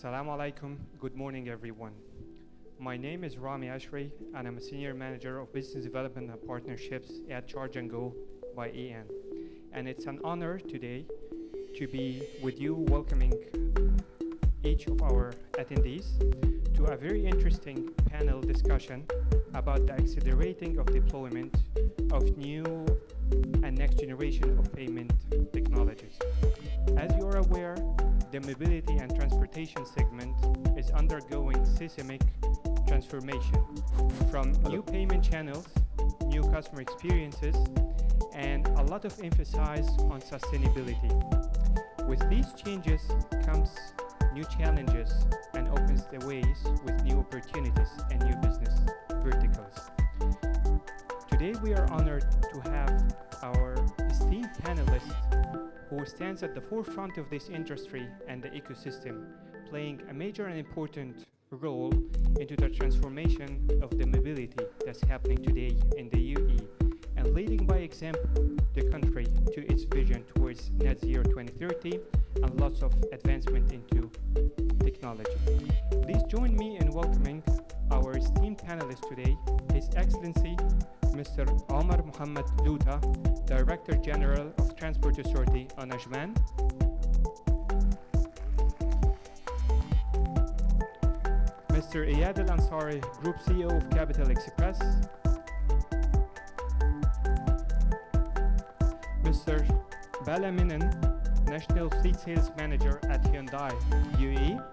Assalamu alaikum. Good morning, everyone. My name is Rami Ashri, and I'm a Senior Manager of Business Development and Partnerships at Charge and Go by EN. And it's an honor today to be with you, welcoming each of our attendees to a very interesting panel discussion about the accelerating of deployment of new and next generation of payment technologies. As you're aware, the mobility and transportation segment is undergoing seismic transformation from new payment channels, new customer experiences, and a lot of emphasis on sustainability. With these changes comes new challenges and opens the ways with new opportunities and new business verticals. Today we are honored to have our esteemed panelist who stands at the forefront of this industry and the ecosystem, playing a major and important role into the transformation of the mobility that's happening today in the UAE, and leading by example the country to its vision towards net zero 2030 and lots of advancement into technology. Please join me in welcoming our esteemed panelist today, His Excellency Mr. Omar Mohammed Luta, Director General of Transport Authority on Ajman. Mr. Iyad Al Ansari, Group CEO of Capital Express. Mr. Bala Minan, National Fleet Sales Manager at Hyundai UAE.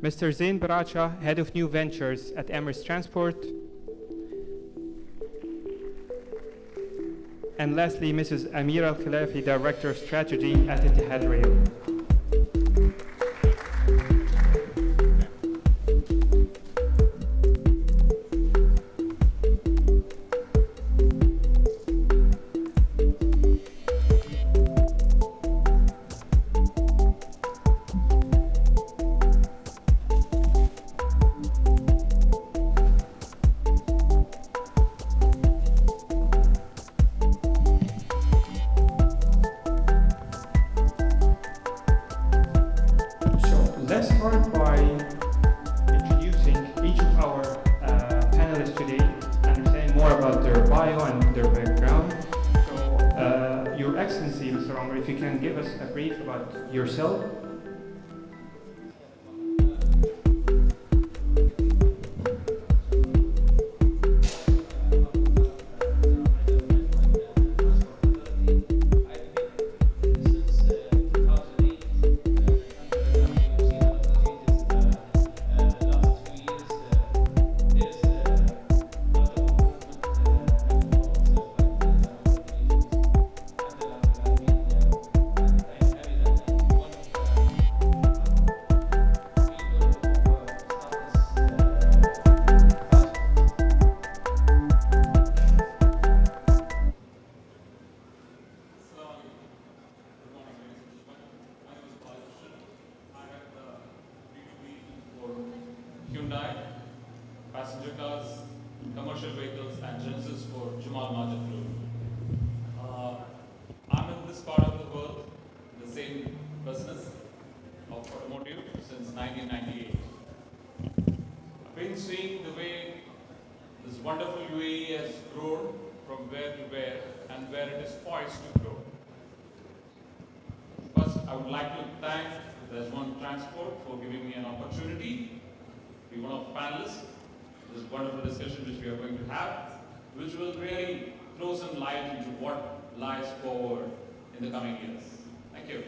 Mr. Zain Baracha, Head of New Ventures at Emirates Transport. And lastly, Mrs. Amira Al-Khilafi, Director of Strategy at Etihad Rail. Yourself. Which will really throw some light into what lies forward in the coming years. Thank you.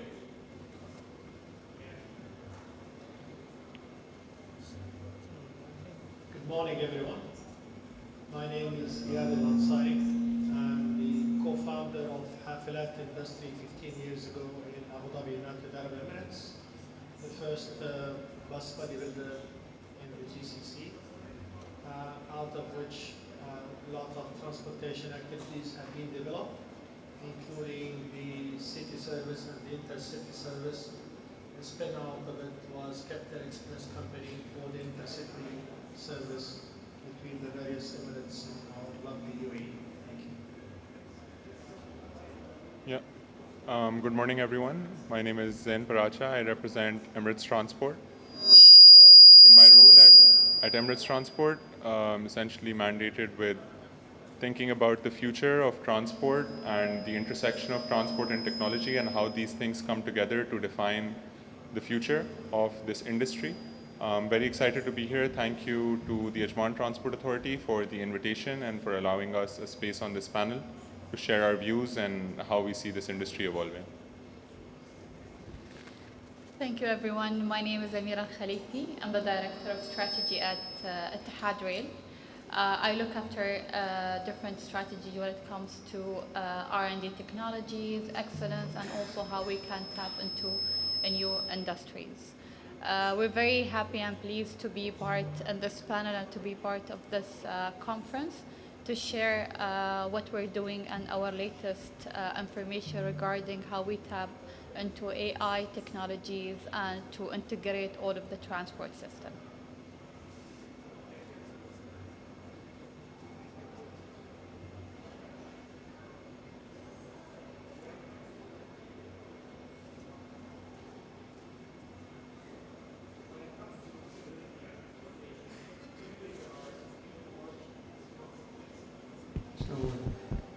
Good morning, everyone. My name is Iyad Al Ansari. I'm the co-founder of Hafilat Industry 15 years ago in Abu Dhabi, United Arab Emirates, the first bus bodybuilder in the GCC, out of which a lot of transportation activities have been developed, including the city service and the intercity service. The spin-out of it was Capital Express Company for the intercity service between the various Emirates in our lovely UAE. Thank you. Yeah. Good morning, everyone. My name is Zain Paracha. I represent Emirates Transport. In my role at Emirates Transport, essentially mandated with thinking about the future of transport and the intersection of transport and technology and how these things come together to define the future of this industry. I'm very excited to be here. Thank you to the Ajman Transport Authority for the invitation and for allowing us a space on this panel to share our views and how we see this industry evolving. Thank you, everyone. My name is Amira Khalifi. I'm the Director of Strategy at Etihad Rail. I look after different strategies when it comes to R&D technologies, excellence, and also how we can tap into new industries. We're very happy and pleased to be part in this panel and to be part of this conference to share what we're doing and our latest information regarding how we tap into AI technologies and to integrate all of the transport system.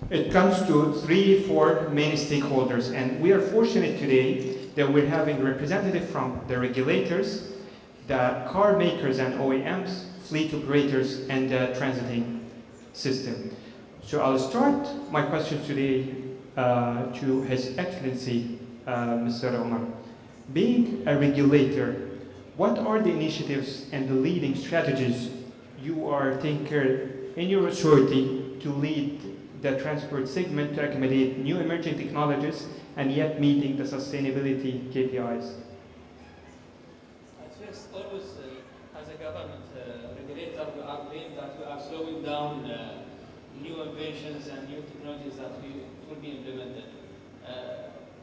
It comes to 3-4 main stakeholders, and we are fortunate today that we're having representatives from the regulators, the car makers and OEMs, fleet operators, and the transiting system. So I'll start my question today to His Excellency, Mr. Omar. Being a regulator, what are the initiatives and the leading strategies you are taking care in your authority to lead the transport segment to accommodate new emerging technologies and yet meeting the sustainability KPIs? At first, always as a government regulator, we are claiming that we are slowing down new inventions and new technologies that will be implemented.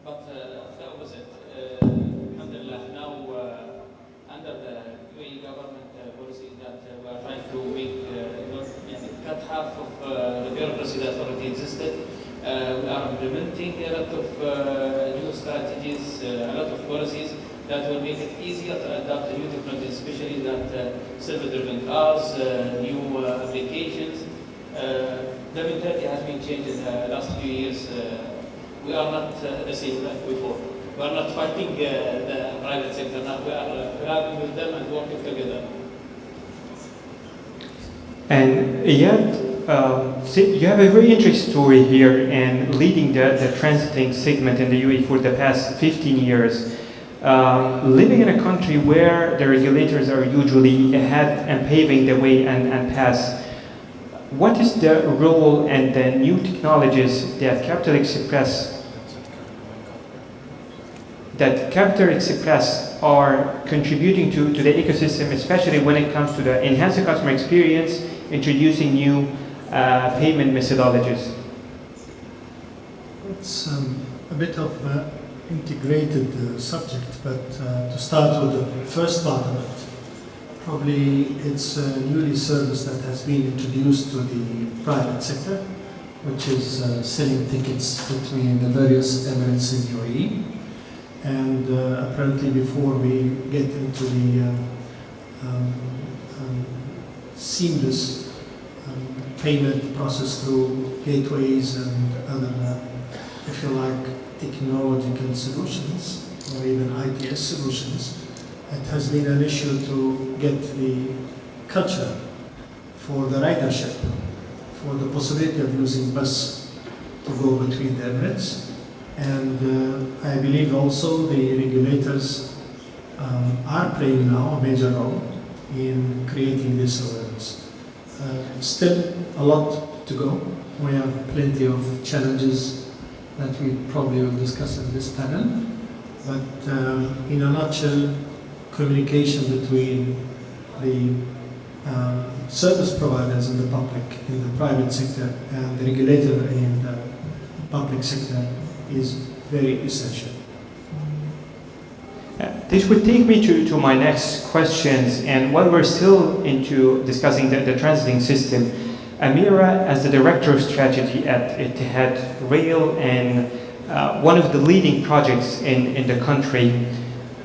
But the opposite, alhamdulillah, now under the UAE government policy that we are trying to make cut half of the bureaucracy that already existed. We are implementing a lot of new strategies, a lot of policies that will make it easier to adapt to new technologies, especially that self-driven cars, new applications. The mentality has been changed in the last few years. We are not the same like before. We are not fighting the private sector now. We are collaborating with them and working together. And yet, you have a very interesting story here in leading the transiting segment in the UAE for the past 15 years. Living in a country where the regulators are usually ahead and paving the way and path, what is the role and the new technologies that Capital Express are contributing to the ecosystem, especially when it comes to the enhancing customer experience, introducing new payment methodologies? It's a bit of an integrated subject, but to start with the first part of it, probably it's a newly service that has been introduced to the private sector, which is selling tickets between the various Emirates in UAE. And apparently before we get into the seamless payment process through gateways and other, if you like, technological solutions or even ITS solutions, it has been an issue to get the culture for the ridership, for the possibility of using bus to go between the Emirates. And I believe also the regulators are playing now a major role in creating this awareness. Still a lot to go. We have plenty of challenges that we probably will discuss in this panel. But in a nutshell, communication between the service providers in the public, in the private sector, and the regulator in the public sector is very essential. This would take me to my next questions, and while we're still into discussing the transiting system, Amira, as the Director of Strategy at Etihad Rail and one of the leading projects in the country.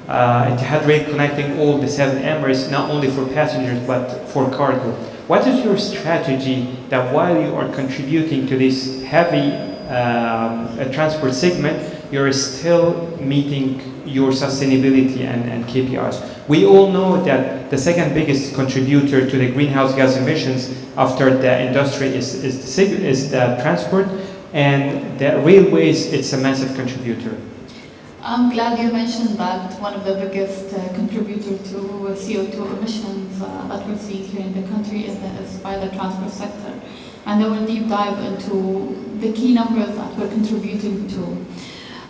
Etihad Rail connecting all the 7 Emirates, not only for passengers but for cargo. What is your strategy that while you are contributing to this heavy transport segment, you're still meeting your sustainability and KPIs? We all know that the second biggest contributor to the greenhouse gas emissions after the industry is the transport, and the railways, it's a massive contributor. I'm glad you mentioned that one of the biggest contributors to CO2 emissions that we're seeing here in the country is by the transport sector. And I will deep dive into the key numbers that we're contributing to.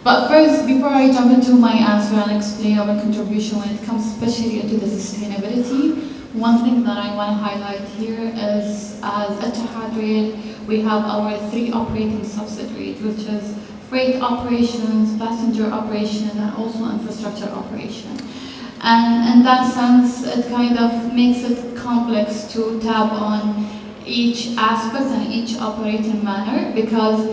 But first, before I jump into my answer and explain our contribution when it comes especially into the sustainability, one thing that I want to highlight here is as Etihad Rail, we have our 3 operating subsidiaries, which is freight operations, passenger operations, and also infrastructure operation. And in that sense, it kind of makes it complex to tap on each aspect and each operating manner, because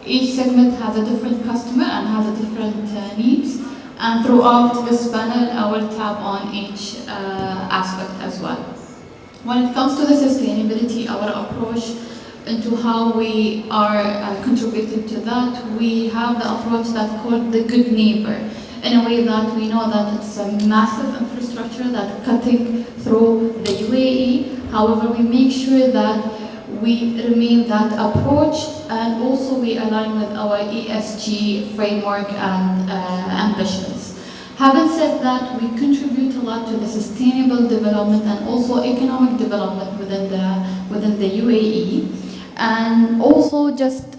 each segment has a different customer and has a different needs. And throughout this panel, I will tap on each aspect as well. When it comes to the sustainability, our approach into how we are contributing to that, we have the approach that's called the good neighbor, in a way that we know that it's a massive infrastructure that's cutting through the UAE. However, we make sure that we remain that approach, and also we align with our ESG framework and ambitions. Having said that, we contribute a lot to the sustainable development and also economic development within the UAE. And also, just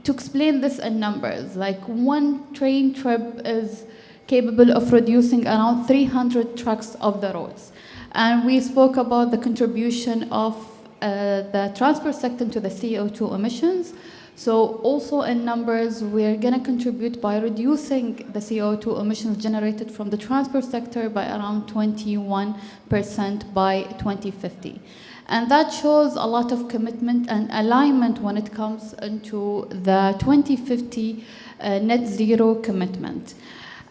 to explain this in numbers, like one train trip is capable of reducing around 300 trucks off the roads. And we spoke about the contribution of the transport sector to the CO2 emissions. So also in numbers, we're going to contribute by reducing the CO2 emissions generated from the transport sector by around 21% by 2050. And that shows a lot of commitment and alignment when it comes into the 2050 net zero commitment.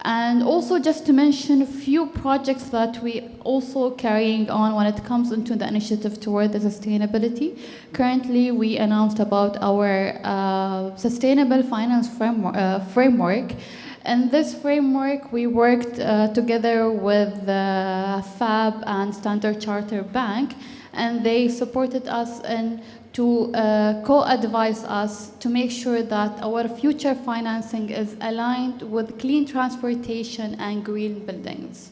And also just to mention a few projects that we also carrying on when it comes into the initiative toward the sustainability. Currently, we announced about our sustainable finance framework. In this framework, we worked together with FAB and Standard Chartered Bank, and they supported us in to co-advise us to make sure that our future financing is aligned with clean transportation and green buildings.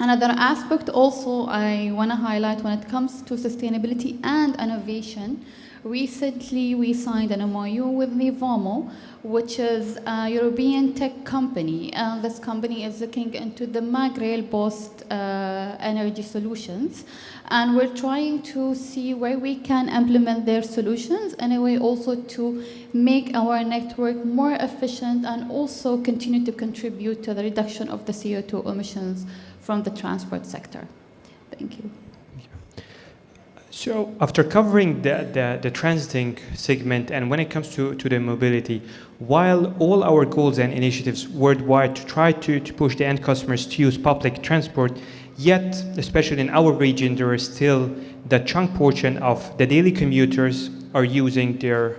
Another aspect also I want to highlight when it comes to sustainability and innovation, recently we signed an MOU with Livomo, which is a European tech company, and this company is looking into the mag-rail-based energy solutions, and we're trying to see where we can implement their solutions in a way also to make our network more efficient and also continue to contribute to the reduction of the CO2 emissions from the transport sector. Thank you. So after covering the transiting segment, and when it comes to the mobility, while all our goals and initiatives worldwide to try to push the end customers to use public transport, yet, especially in our region, there is still the chunk portion of the daily commuters are using their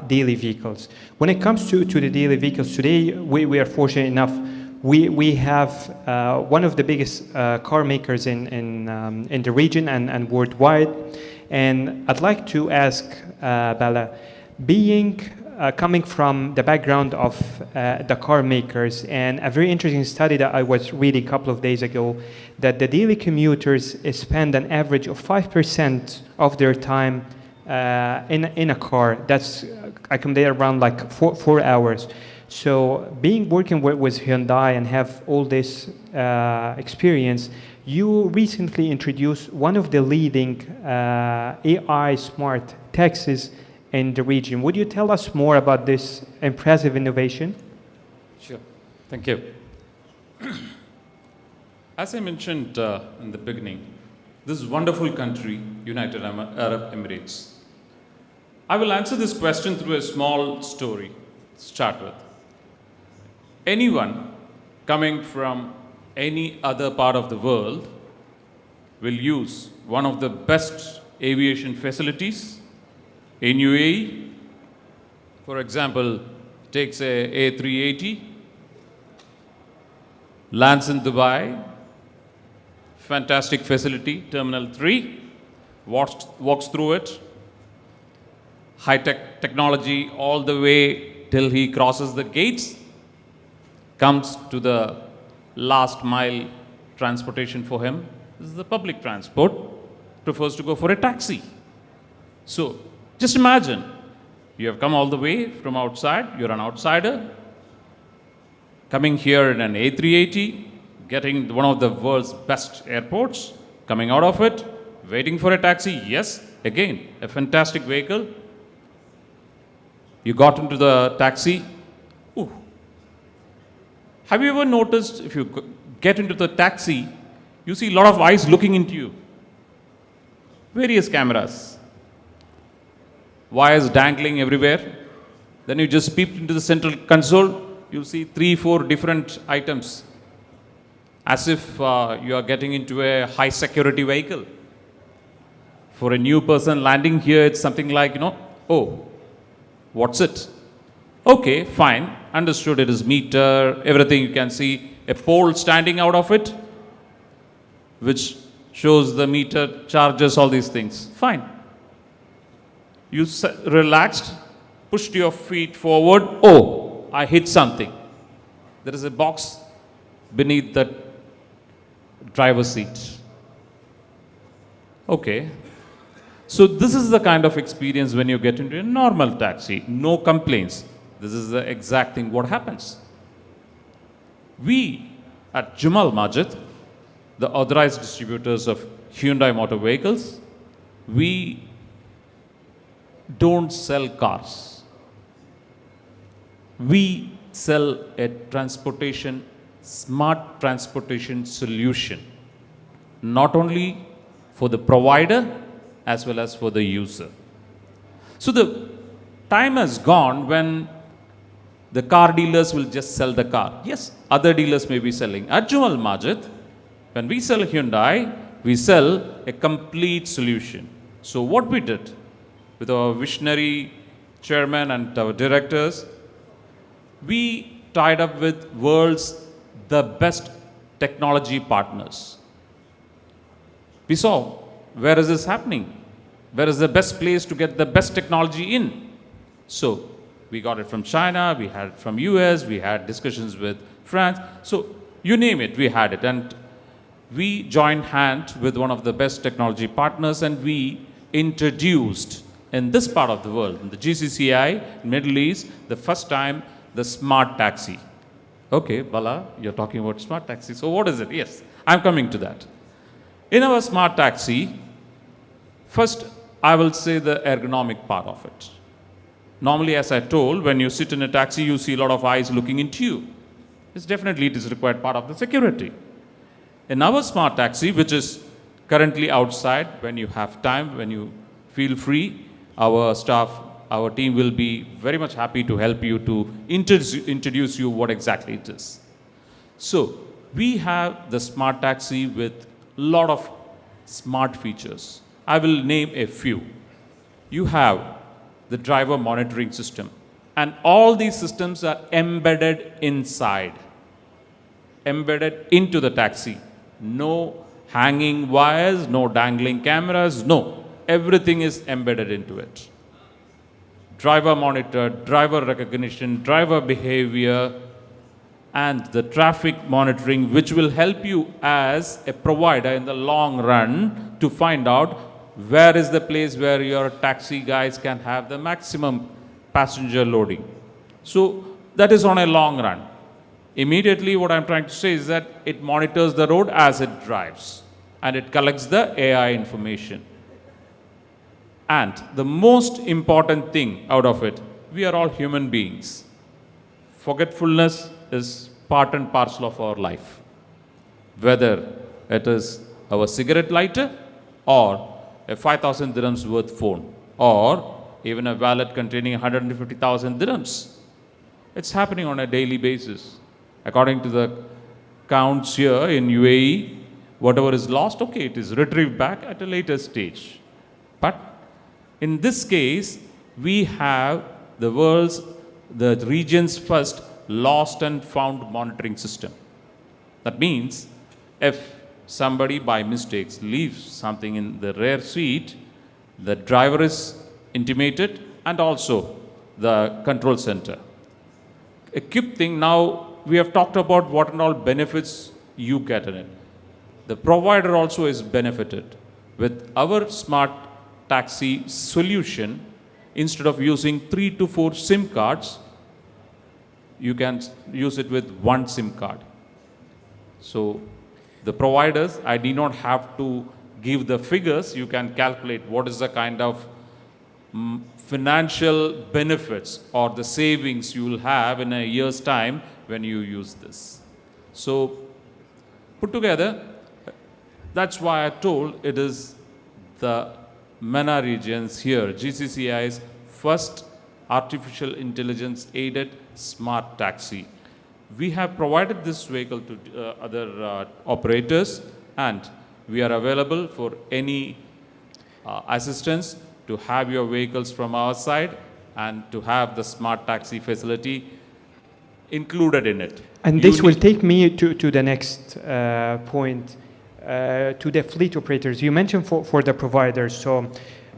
daily vehicles. When it comes to the daily vehicles, today we are fortunate enough, we have one of the biggest car makers in the region and worldwide. And I'd like to ask Bala, coming from the background of the car makers, and a very interesting study that I was reading a couple of days ago, that the daily commuters spend an average of 5% of their time in a car. That's accumulated around like 4 hours. So working with Hyundai and have all this experience, you recently introduced one of the leading AI smart taxis in the region. Would you tell us more about this impressive innovation? Sure. Thank you. As I mentioned in the beginning, this wonderful country, United Arab Emirates. I will answer this question through a small story. start with. Anyone coming from any other part of the world will use one of the best aviation facilities in UAE. For example, takes a A380, lands in Dubai, fantastic facility, Terminal 3, walks through it, high-tech technology all the way till he crosses the gates, comes to the last mile transportation for him. This is the public transport, prefers to go for a taxi. So just imagine, you have come all the way from outside, you're an outsider, coming here in an A380, getting one of the world's best airports, coming out of it, waiting for a taxi. Yes, again, a fantastic vehicle. You got into the taxi. Ooh. Have you ever noticed if you get into the taxi, you see a lot of eyes looking into you? Various cameras. Wires dangling everywhere. Then you just peep into the central console, you'll see 3-4 different items, as if you are getting into a high security vehicle. For a new person landing here, it's something like, oh, what's it? Okay, fine, understood, it is meter, everything you can see, a pole standing out of it, which shows the meter, charges, all these things. Fine. You relaxed, pushed your feet forward. Oh, I hit something. There is a box beneath the driver's seat. Okay. So this is the kind of experience when you get into a normal taxi. No complaints. This is the exact thing what happens. We at Jumal Majid, the authorized distributors of Hyundai motor vehicles, we don't sell cars. We sell a smart transportation solution, not only for the provider as well as for the user. So the time has gone when the car dealers will just sell the car. Yes, other dealers may be selling. At Jumal Majid, when we sell Hyundai, we sell a complete solution. So what we did with our visionary chairman and our directors, we tied up with world's the best technology partners. We saw, where is this happening? Where is the best place to get the best technology in? So we got it from China, we had it from US, we had discussions with France. So you name it, we had it. And we joined hands with one of the best technology partners, and we introduced in this part of the world, in the GCCI, Middle East, the first time, the smart taxi. Okay, Bala, you're talking about smart taxi. So what is it? Yes, I'm coming to that. In our smart taxi, first I will say the ergonomic part of it. Normally, as I told, when you sit in a taxi, you see a lot of eyes looking into you. It's definitely, it is required part of the security. In our smart taxi, which is currently outside, when you have time, when you feel free, our staff, our team will be very much happy to help you to introduce you what exactly it is. So we have the smart taxi with a lot of smart features. I will name a few. You have the driver monitoring system, and all these systems are embedded inside, embedded into the taxi. No hanging wires, no dangling cameras, no. Everything is embedded into it. Driver monitor, driver recognition, driver behavior, and the traffic monitoring, which will help you as a provider in the long run to find out where is the place where your taxi guys can have the maximum passenger loading. So that is on a long run. Immediately what I'm trying to say is that it monitors the road as it drives, and it collects the AI information. And the most important thing out of it, we are all human beings. Forgetfulness is part and parcel of our life. Whether it is our cigarette lighter, or a 5,000 dirhams worth phone, or even a wallet containing 150,000 dirhams. It's happening on a daily basis. According to the counts here in UAE, whatever is lost, okay, it is retrieved back at a later stage. But in this case, we have the region's first lost and found monitoring system. That means if somebody by mistakes leaves something in the rear seat, the driver is intimated and also the control center. A quick thing, now we have talked about what and all benefits you get in it. The provider also is benefited. With our smart taxi solution, instead of using 3 to 4 SIM cards, you can use it with 1 SIM card. So the providers, I do not have to give the figures, you can calculate what is the kind of financial benefits or the savings you will have in a year's time when you use this. So put together, that's why I told it is the MENA regions here, GCCI's first artificial intelligence aided smart taxi. We have provided this vehicle to other operators, and we are available for any assistance to have your vehicles from our side and to have the smart taxi facility included in it. And this will take me to the next point, to the fleet operators. You mentioned for the providers. So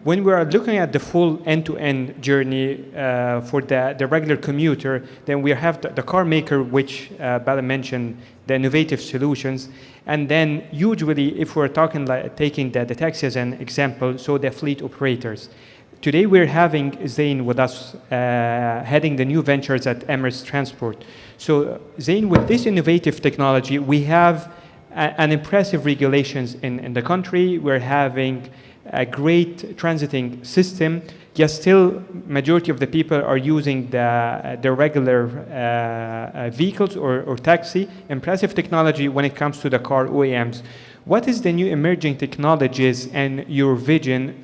when we are looking at the full end-to-end journey for the regular commuter, then we have the car maker, which Bala mentioned, the innovative solutions. And then usually, if we're talking taking the taxi as an example, so the fleet operators. Today we're having Zain with us, heading the new ventures at Emirates Transport. So Zain, with this innovative technology, we have an impressive regulations in the country. We're having a great transiting system, yet still majority of the people are using the regular vehicles or taxi. Impressive technology when it comes to the car OEMs. What is the new emerging technologies and your vision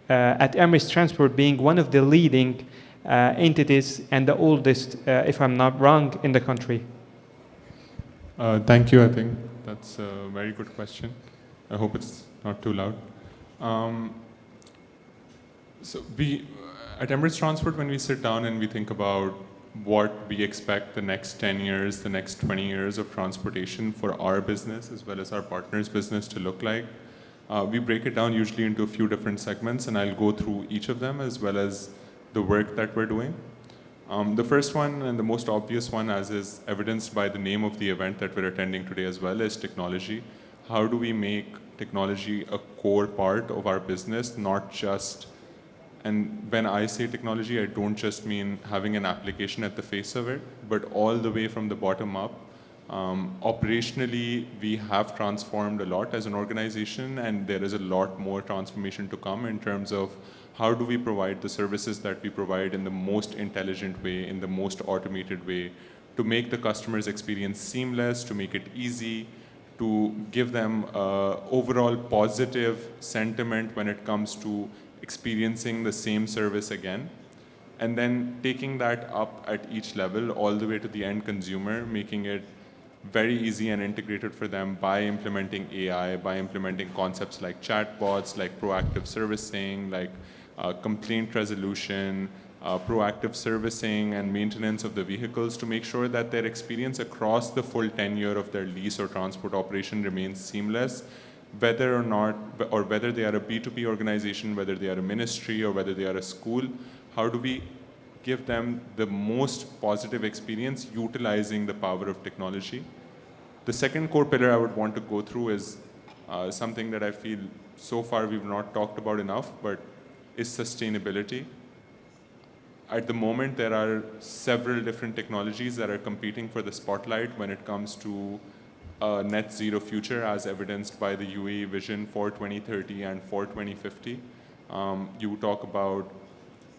at Emirates Transport being one of the leading entities and the oldest, if I'm not wrong, in the country? Thank you. I think that's a very good question. I hope it's not too loud. So we, at Emirates Transport, when we sit down and we think about what we expect the next 10 years, the next 20 years of transportation for our business as well as our partners' business to look like, we break it down usually into a few different segments, and I'll go through each of them as well as the work that we're doing. The first one and the most obvious one, as is evidenced by the name of the event that we're attending today as well, is technology. How do we make technology a core part of our business, not just, and when I say technology, I don't just mean having an application at the face of it, but all the way from the bottom up. Operationally, we have transformed a lot as an organization, and there is a lot more transformation to come in terms of how do we provide the services that we provide in the most intelligent way, in the most automated way, to make the customer's experience seamless, to make it easy, to give them overall positive sentiment when it comes to experiencing the same service again. And then taking that up at each level all the way to the end consumer, making it very easy and integrated for them by implementing AI, by implementing concepts like chatbots, like proactive servicing, like complaint resolution, proactive servicing and maintenance of the vehicles to make sure that their experience across the full tenure of their lease or transport operation remains seamless, whether or not, or whether they are a B2B organization, whether they are a ministry, or whether they are a school. How do we give them the most positive experience utilizing the power of technology? The second core pillar I would want to go through is something that I feel so far we've not talked about enough, but is sustainability. At the moment, there are several different technologies that are competing for the spotlight when it comes to a net zero future, as evidenced by the UAE vision for 2030 and for 2050. You talk about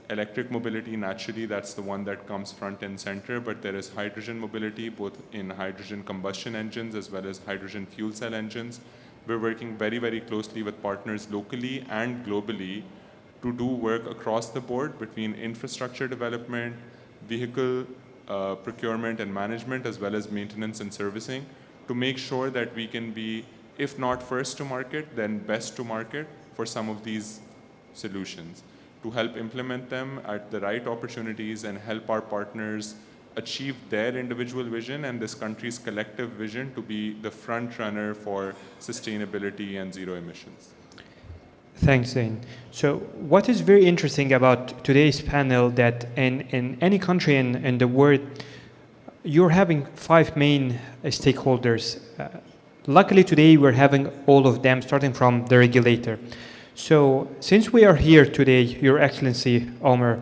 electric mobility, naturally, that's the one that comes front and center, but there is hydrogen mobility, both in hydrogen combustion engines as well as hydrogen fuel cell engines. We're working very, very closely with partners locally and globally to do work across the board between infrastructure development, vehicle procurement and management, as well as maintenance and servicing, to make sure that we can be, if not first to market, then best to market for some of these solutions, to help implement them at the right opportunities and help our partners achieve their individual vision and this country's collective vision to be the front runner for sustainability and zero emissions. Thanks, Zain. So what is very interesting about today's panel that in any country in the world, you're having 5 main stakeholders. Luckily today we're having all of them, starting from the regulator. So since we are here today, Your Excellency Omar,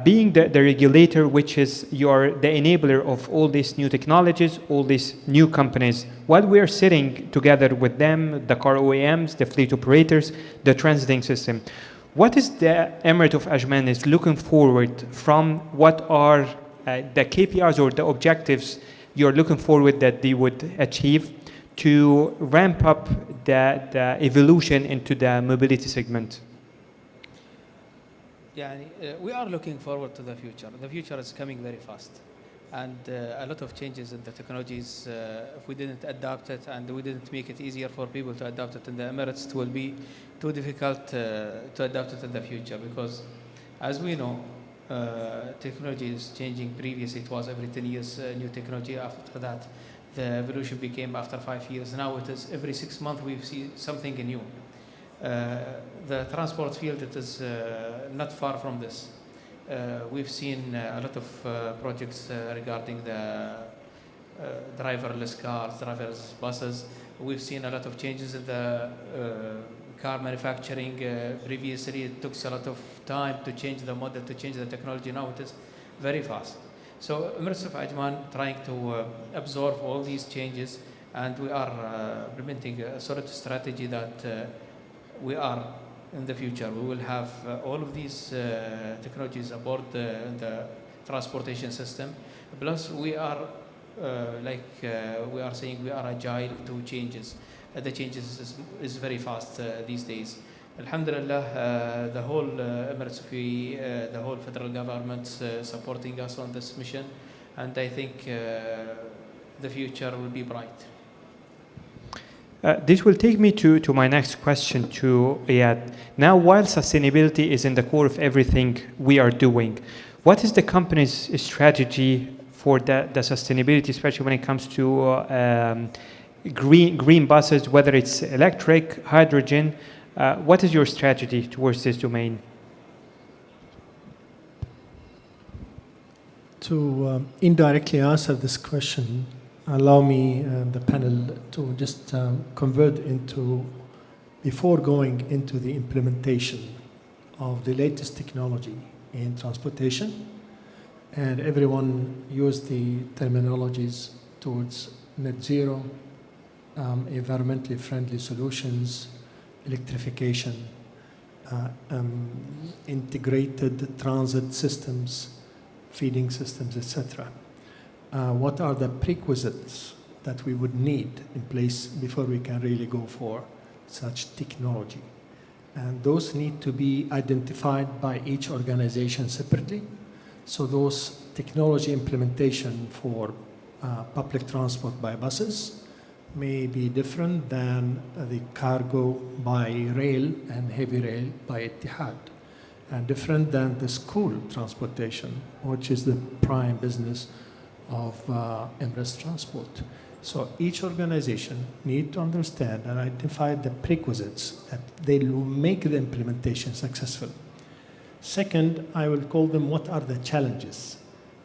being the regulator, which is you're the enabler of all these new technologies, all these new companies, while we are sitting together with them, the car OEMs, the fleet operators, the transiting system, what is the Emirate of Ajman is looking forward from? What are the KPIs or the objectives you're looking forward that they would achieve to ramp up the evolution into the mobility segment? We are looking forward to the future. The future is coming very fast. And a lot of changes in the technologies, if we didn't adapt it and we didn't make it easier for people to adapt it in the Emirates, it will be too difficult to adapt it in the future. Because as we know, technology is changing. Previously, it was every 10 years new technology. After that, the evolution became after 5 years. Now it is every 6 months we see something new. The transport field, it is not far from this. We've seen a lot of projects regarding the driverless cars, driverless buses. We've seen a lot of changes in the car manufacturing. Previously, it took a lot of time to change the model, to change the technology. Now it is very fast. So Emirates of Ajman trying to absorb all these changes, and we are implementing a solid strategy that we are in the future. We will have all of these technologies aboard the transportation system. Plus, we are we are saying we are agile to changes. The changes is very fast these days. Alhamdulillah, the whole Emirates, the whole federal government supporting us on this mission, and I think the future will be bright. This will take me to my next question to Iyad. Now, while sustainability is in the core of everything we are doing, what is the company's strategy for the sustainability, especially when it comes to green buses, whether it's electric, hydrogen? What is your strategy towards this domain? To indirectly answer this question, allow me, the panel, to just convert into, before going into the implementation of the latest technology in transportation, and everyone used the terminologies towards net zero, environmentally friendly solutions, electrification, integrated transit systems, feeding systems, etc. What are the prerequisites that we would need in place before we can really go for such technology? And those need to be identified by each organization separately. So those technology implementation for public transport by buses may be different than the cargo by rail and heavy rail by Ittihad, and different than the school transportation, which is the prime business of Emirates Transport. So each organization need to understand and identify the prerequisites that they will make the implementation successful. Second, I will call them what are the challenges,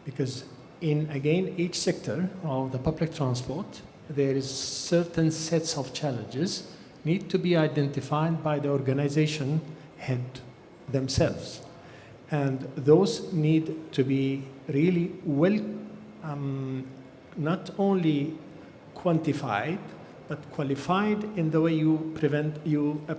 because in, again, each sector of the public transport, there is certain sets of challenges need to be identified by the organization head themselves. And those need to be really well, not only quantified, but qualified in the way you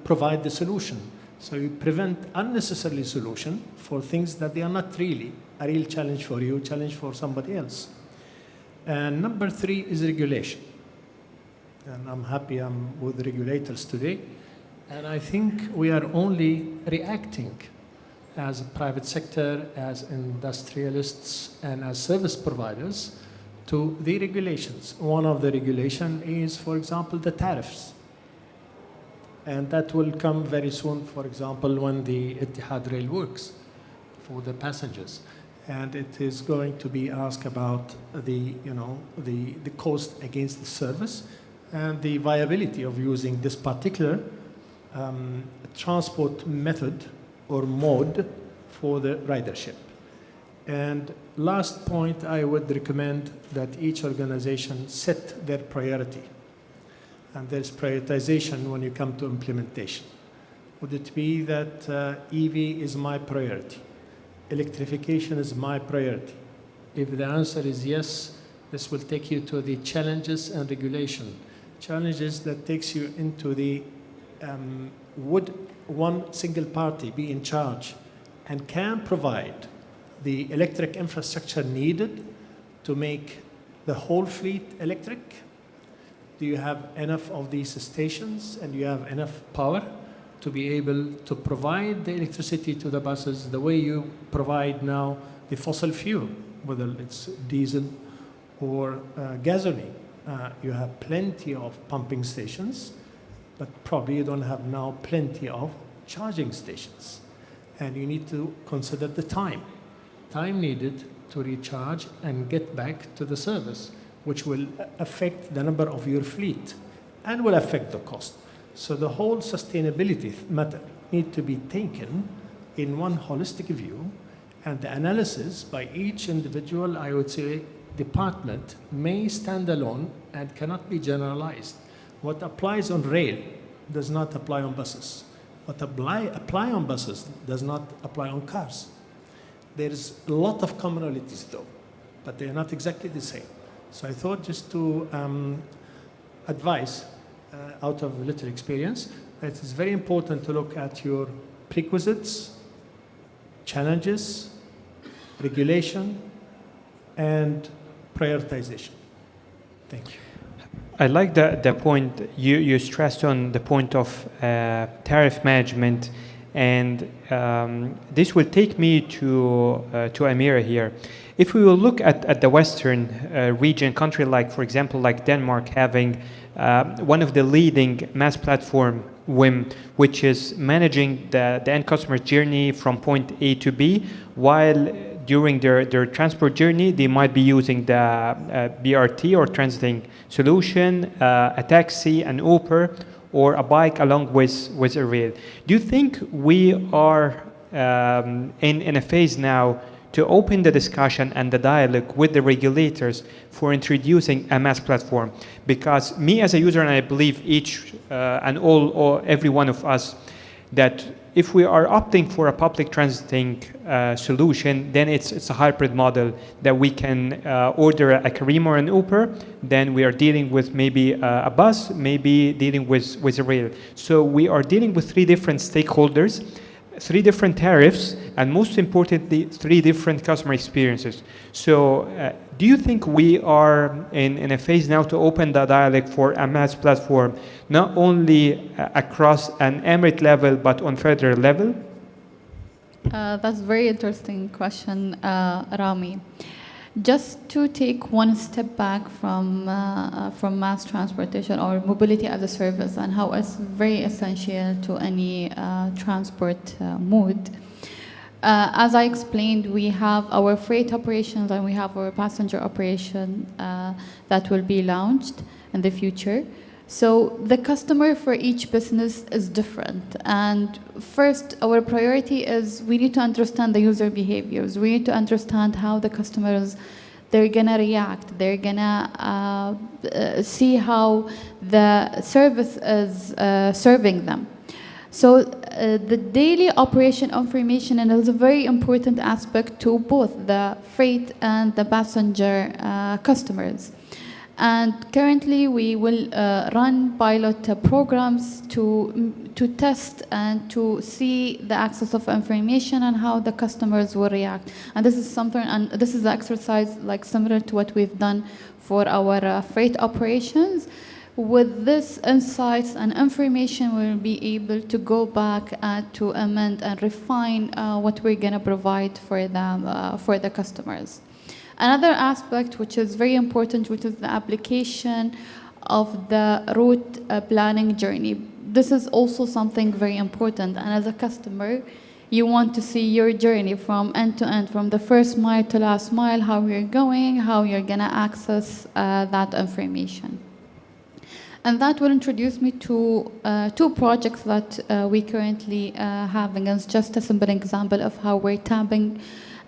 provide the solution. So you prevent unnecessary solution for things that they are not really a real challenge for you, challenge for somebody else. And number 3 is regulation. And I'm happy I'm with regulators today. And I think we are only reacting as a private sector, as industrialists, and as service providers to the regulations. One of the regulation is, for example, the tariffs. And that will come very soon, for example, when the Etihad Rail works for the passengers. And it is going to be asked about the cost against the service and the viability of using this particular transport method or mode for the ridership. And last point, I would recommend that each organization set their priority. And there's prioritization when you come to implementation. Would it be that EV is my priority? Electrification is my priority? If the answer is yes, this will take you to the challenges and regulation. Challenges that takes you into the would one single party be in charge and can provide the electric infrastructure needed to make the whole fleet electric? Do you have enough of these stations and you have enough power to be able to provide the electricity to the buses the way you provide now the fossil fuel, whether it's diesel or gasoline? You have plenty of pumping stations, but probably you don't have now plenty of charging stations. And you need to consider the time needed to recharge and get back to the service, which will affect the number of your fleet and will affect the cost. So the whole sustainability matter need to be taken in one holistic view, and the analysis by each individual, I would say, department may stand alone and cannot be generalized. What applies on rail does not apply on buses. What apply on buses does not apply on cars. There's a lot of commonalities though, but they're not exactly the same. So I thought just to advise out of little experience that it's very important to look at your prerequisites, challenges, regulation, and prioritization. Thank you. I like the point you stressed on the point of tariff management, and this will take me to Amira here. If we will look at the Western region, country like, for example, like Denmark, having one of the leading mass platform, WIM, which is managing the end customer's journey from point A to B, while during their transport journey, they might be using the BRT or transiting solution, a taxi, an Uber, or a bike along with a rail. Do you think we are in a phase now to open the discussion and the dialogue with the regulators for introducing a mass platform? Because me as a user, and I believe each and every one of us, that if we are opting for a public transiting solution, then it's a hybrid model that we can order a Careem or an Uber, then we are dealing with maybe a bus, maybe dealing with a rail. So we are dealing with three different stakeholders, three different tariffs, and most importantly, three different customer experiences. So do you think we are in a phase now to open the dialogue for a mass platform, not only across an Emirate level, but on federal level? That's a very interesting question, Rami. Just to take one step back from mass transportation or mobility as a service and how it's very essential to any transport mode. As I explained, we have our freight operations and we have our passenger operation that will be launched in the future. So the customer for each business is different. And first, our priority is we need to understand the user behaviors. We need to understand how the customers, they're gonna react. They're gonna see how the service is serving them. So the daily operation information is a very important aspect to both the freight and the passenger customers. And currently we will run pilot programs to test and to see the access of information and how the customers will react. And this is something, and this is an exercise like similar to what we've done for our freight operations. With this insights and information, we'll be able to go back to amend and refine what we're going to provide for them, for the customers. Another aspect which is very important, which is the application of the route planning journey. This is also something very important, and as a customer, you want to see your journey from end to end, from the first mile to last mile, how you're going, how you're going to access that information. And that will introduce me to two projects that we currently having as just a simple example of how we're tapping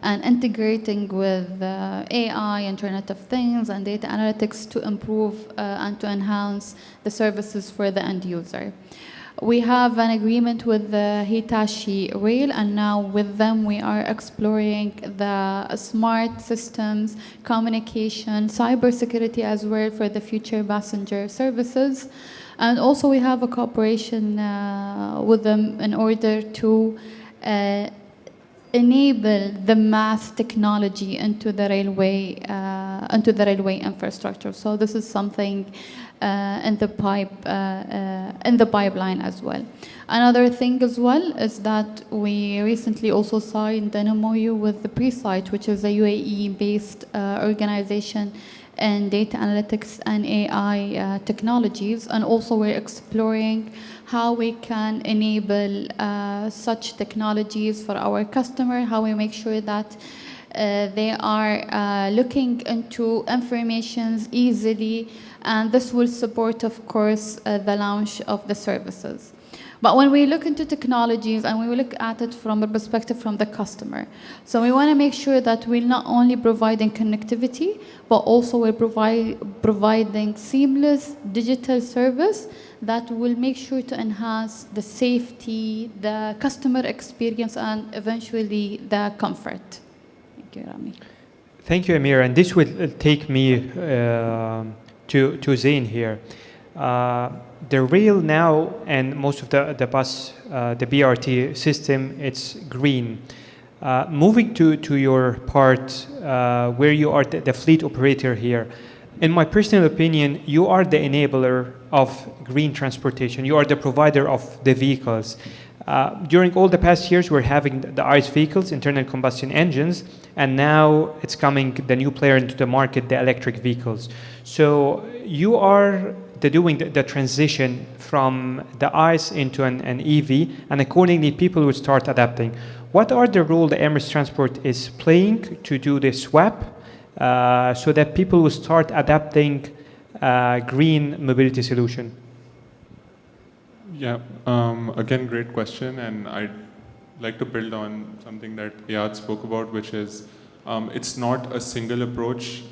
and integrating with AI, Internet of Things, and data analytics to improve and to enhance the services for the end user. We have an agreement with the Hitachi Rail, and now with them we are exploring the smart systems, communication, cybersecurity as well for the future passenger services. And also we have a cooperation with them in order to enable the mass technology into the railway infrastructure. So this is something in the pipeline as well. Another thing as well is that we recently also signed an MOU with the Presight, which is a UAE-based organization in data analytics and AI technologies, and also we're exploring how we can enable such technologies for our customer, how we make sure that they are looking into informations easily, and this will support, of course, the launch of the services. But when we look into technologies and we look at it from a perspective from the customer, so we want to make sure that we're not only providing connectivity, but also we're providing seamless digital service that will make sure to enhance the safety, the customer experience, and eventually the comfort. Thank you, Rami. Thank you, Amir. And this will take me to Zain here. The rail now and most of the bus, the BRT system, it's green. Moving to your part where you are the fleet operator here, in my personal opinion, you are the enabler of green transportation. You are the provider of the vehicles. During all the past years, we're having the ICE vehicles, internal combustion engines, and now it's coming the new player into the market, the electric vehicles. So you are doing the transition from the ICE into an EV, and accordingly, people will start adapting. What are the role the Emirates Transport is playing to do the swap so that people will start adapting green mobility solution? Yeah, again, great question, and I'd like to build on something that Iyad spoke about, which is it's not a single approach.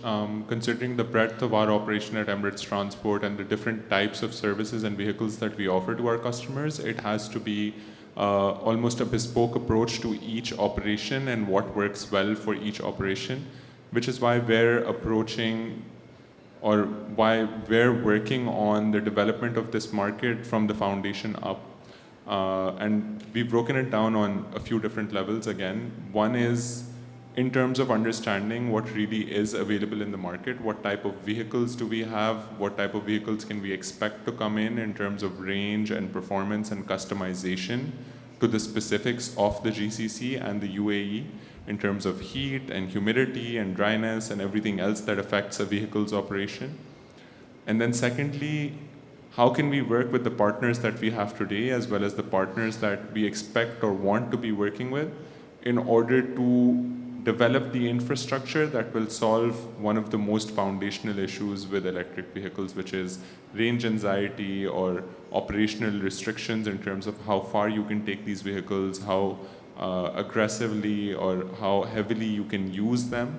Considering the breadth of our operation at Emirates Transport and the different types of services and vehicles that we offer to our customers, it has to be almost a bespoke approach to each operation and what works well for each operation, which is why we're approaching or why we're working on the development of this market from the foundation up. And we've broken it down on a few different levels again. One is in terms of understanding what really is available in the market, what type of vehicles do we have, what type of vehicles can we expect to come in terms of range and performance and customization to the specifics of the GCC and the UAE, in terms of heat and humidity and dryness and everything else that affects a vehicle's operation. And then secondly, how can we work with the partners that we have today as well as the partners that we expect or want to be working with in order to develop the infrastructure that will solve one of the most foundational issues with electric vehicles, which is range anxiety or operational restrictions in terms of how far you can take these vehicles, how aggressively or how heavily you can use them.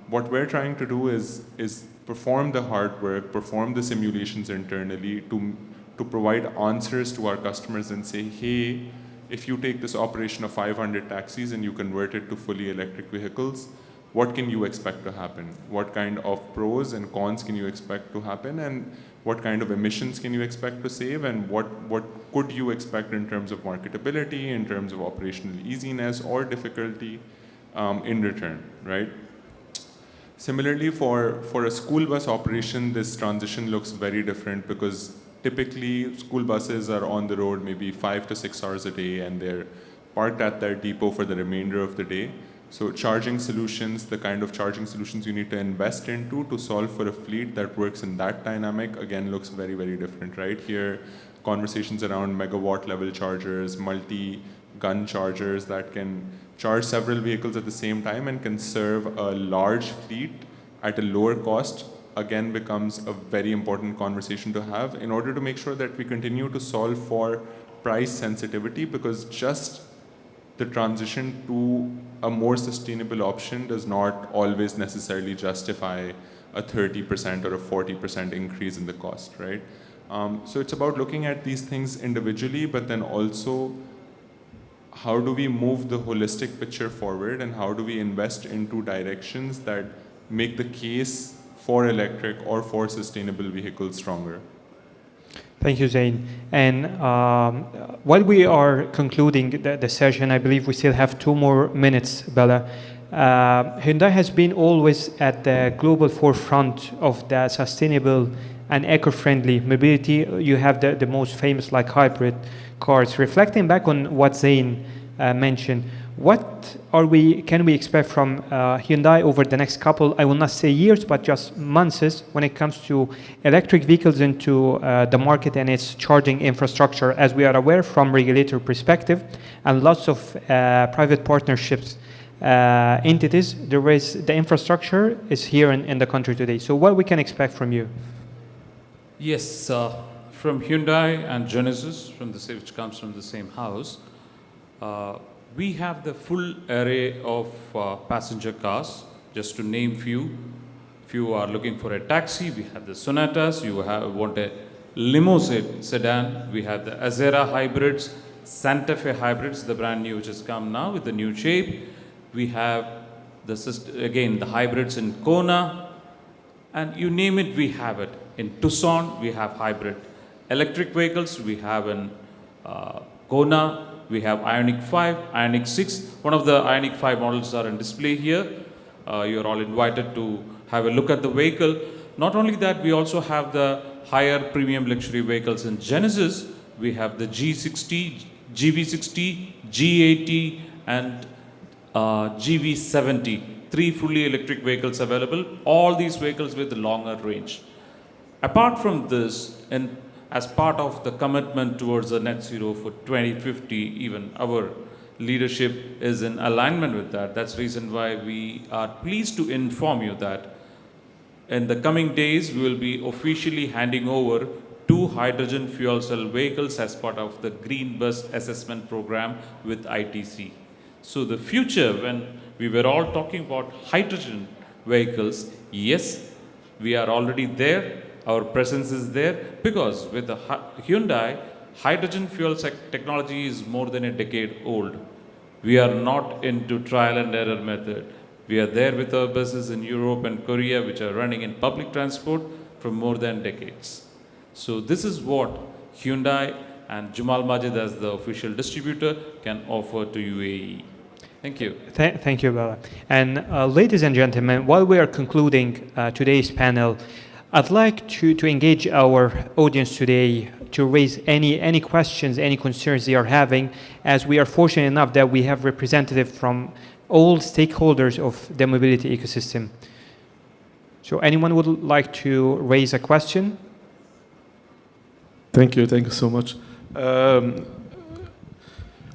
What we're trying to do is perform the hard work, perform the simulations internally to provide answers to our customers and say, hey, if you take this operation of 500 taxis and you convert it to fully electric vehicles, what can you expect to happen? What kind of pros and cons can you expect to happen? And what kind of emissions can you expect to save? And what could you expect in terms of marketability, in terms of operational easiness or difficulty in return, right? Similarly, for a school bus operation, this transition looks very different because typically school buses are on the road maybe 5 to 6 hours a day and they're parked at their depot for the remainder of the day. So charging solutions, the kind of charging solutions you need to invest into to solve for a fleet that works in that dynamic, again, looks very, very different, right? Here, conversations around megawatt level chargers, multi-gun chargers that can charge several vehicles at the same time and can serve a large fleet at a lower cost, again, becomes a very important conversation to have in order to make sure that we continue to solve for price sensitivity, because just the transition to a more sustainable option does not always necessarily justify a 30% or a 40% increase in the cost, right? So it's about looking at these things individually, but then also how do we move the holistic picture forward and how do we invest into directions that make the case for electric or for sustainable vehicles stronger. Thank you, Zain. And while we are concluding the session, I believe we still have 2 more minutes, Bella. Hyundai has been always at the global forefront of the sustainable and eco-friendly mobility. You have the most famous like hybrid cars. Reflecting back on what Zain mentioned, what can we expect from Hyundai over the next couple, I will not say years, but just months when it comes to electric vehicles into the market and its charging infrastructure? As we are aware from regulator perspective and lots of private partnerships entities, the infrastructure is here in the country today. So what we can expect from you? Yes, from Hyundai and Genesis, which comes from the same house, we have the full array of passenger cars. Just to name few. If you are looking for a taxi, we have the Sonatas. You want a limo sedan, we have the Azera hybrids, Santa Fe hybrids, the brand new which has come now with the new shape. We have the hybrids in Kona, and you name it, we have it. In Tucson, we have hybrid electric vehicles. We have in Kona, we have Ioniq 5, Ioniq 6. One of the Ioniq 5 models are on display here. You're all invited to have a look at the vehicle. Not only that, we also have the higher premium luxury vehicles in Genesis. We have the G60, GV60, G80, and GV70. 3 fully electric vehicles available. All these vehicles with a longer range. Apart from this, and as part of the commitment towards the net zero for 2050, even our leadership is in alignment with that. That's the reason why we are pleased to inform you that in the coming days, we will be officially handing over 2 hydrogen fuel cell vehicles as part of the Green Bus Assessment Program with ITC. So the future, when we were all talking about hydrogen vehicles, yes, we are already there. Our presence is there because with the Hyundai, hydrogen fuel technology is more than a decade old. We are not into trial and error method. We are there with our buses in Europe and Korea, which are running in public transport for more than decades. So this is what Hyundai and Jamal Majid as the official distributor can offer to UAE. Thank you. Thank you, Bala. And ladies and gentlemen, while we are concluding today's panel, I'd like to engage our audience today to raise any questions, any concerns they are having, as we are fortunate enough that we have representatives from all stakeholders of the mobility ecosystem. So anyone would like to raise a question? Thank you so much.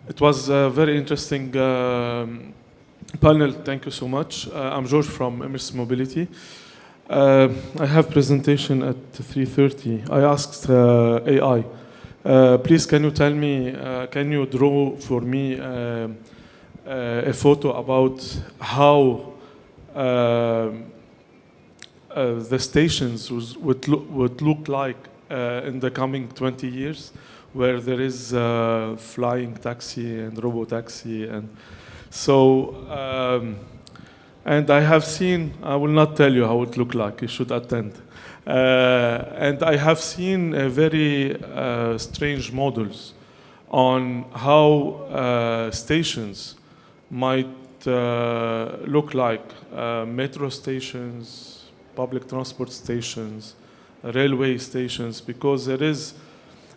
It was a very interesting panel. Thank you so much. I'm George from Emirates Mobility. I have presentation at 3:30. I asked AI, please can you tell me, can you draw for me a photo about how the stations would look like in the coming 20 years, where there is flying taxi and robo-taxi, and so and I have seen, I will not tell you how it looked like, you should attend. And I have seen very strange models on how stations might look like metro stations, public transport stations, railway stations, because there is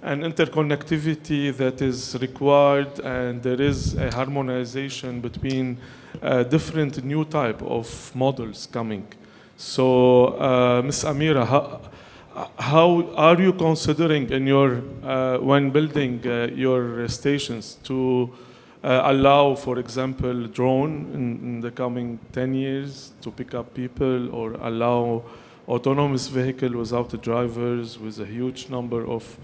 an interconnectivity that is required, and there is a harmonization between different new type of models coming. So, Ms. Amira, how are you considering in your when building your stations to allow, for example, drone in the coming 10 years to pick up people, or allow autonomous vehicle without the drivers, with a huge number of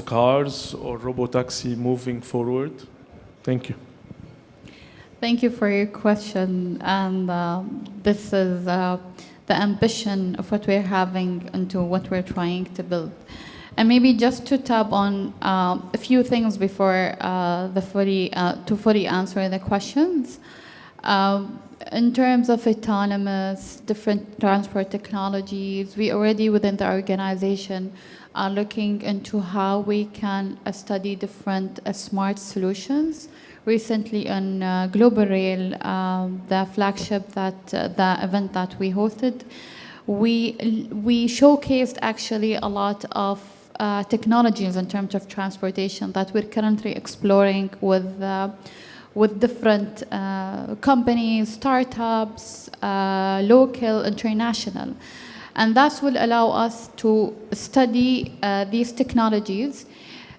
cars, or robotaxi moving forward? Thank you. Thank you for your question. And this is the ambition of what we're having into what we're trying to build. And maybe just to tap on a few things before to fully answer the questions. In terms of autonomous, different transport technologies, we already within the organization are looking into how we can study different smart solutions. Recently on Global Rail, the flagship the event that we hosted, we showcased actually a lot of technologies in terms of transportation that we're currently exploring with different companies, startups, local, international. And that will allow us to study these technologies,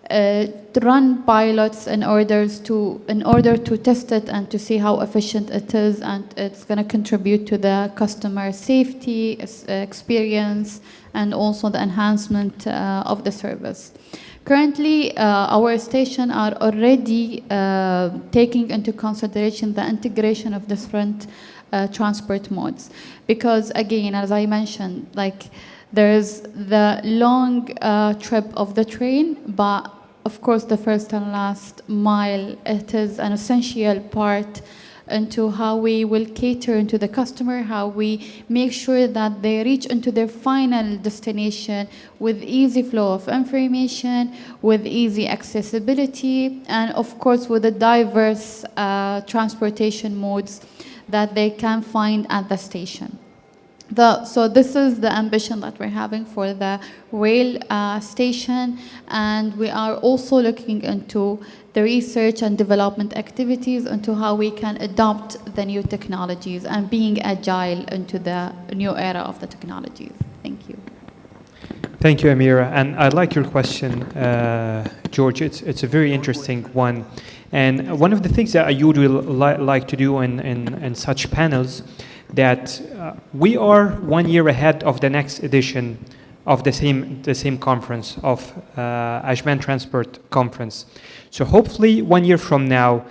to run pilots in order to test it and to see how efficient it is, and it's going to contribute to the customer safety experience and also the enhancement of the service. Currently, our station are already taking into consideration the integration of different transport modes, because again, as I mentioned, like there is the long trip of the train, but of course the first and last mile, it is an essential part into how we will cater into the customer, how we make sure that they reach into their final destination with easy flow of information, with easy accessibility, and of course with the diverse transportation modes that they can find at the station. So this is the ambition that we're having for the rail station, and we are also looking into the research and development activities into how we can adopt the new technologies and being agile into the new era of the technologies. Thank you. Thank you, Amira. And I like your question, George. It's a very interesting one. And one of the things that I usually like to do in such panels, that we are 1 year ahead of the next edition of the same conference, of Ajman Transport Conference. So hopefully 1 year from now,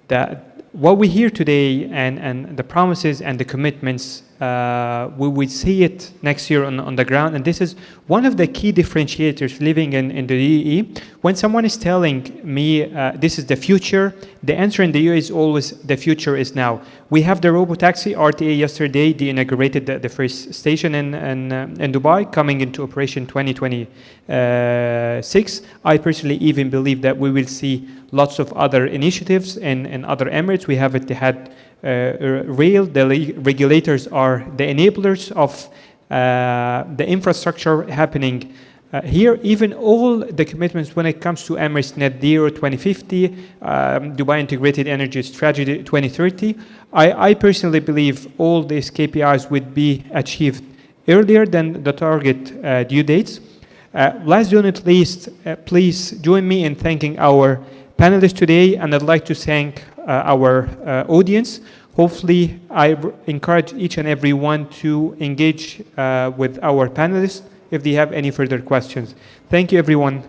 that what we hear today and the promises and the commitments, we will see it next year on the ground. And this is one of the key differentiators living in the UAE. When someone is telling me this is the future, the answer in the UAE is always the future is now. We have the robotaxi RTA yesterday. They inaugurated the first station in Dubai, coming into operation 2026. I personally even believe that we will see lots of other initiatives in other Emirates. We have Etihad Rail. The regulators are the enablers of the infrastructure happening here. Even all the commitments when it comes to Emirates Net Zero 2050, Dubai Integrated Energy Strategy 2030, I personally believe all these KPIs would be achieved earlier than the target due dates. Last but not least, please join me in thanking our panelists today, and I'd like to thank our audience. Hopefully, I encourage each and every one to engage with our panelists if they have any further questions. Thank you, everyone.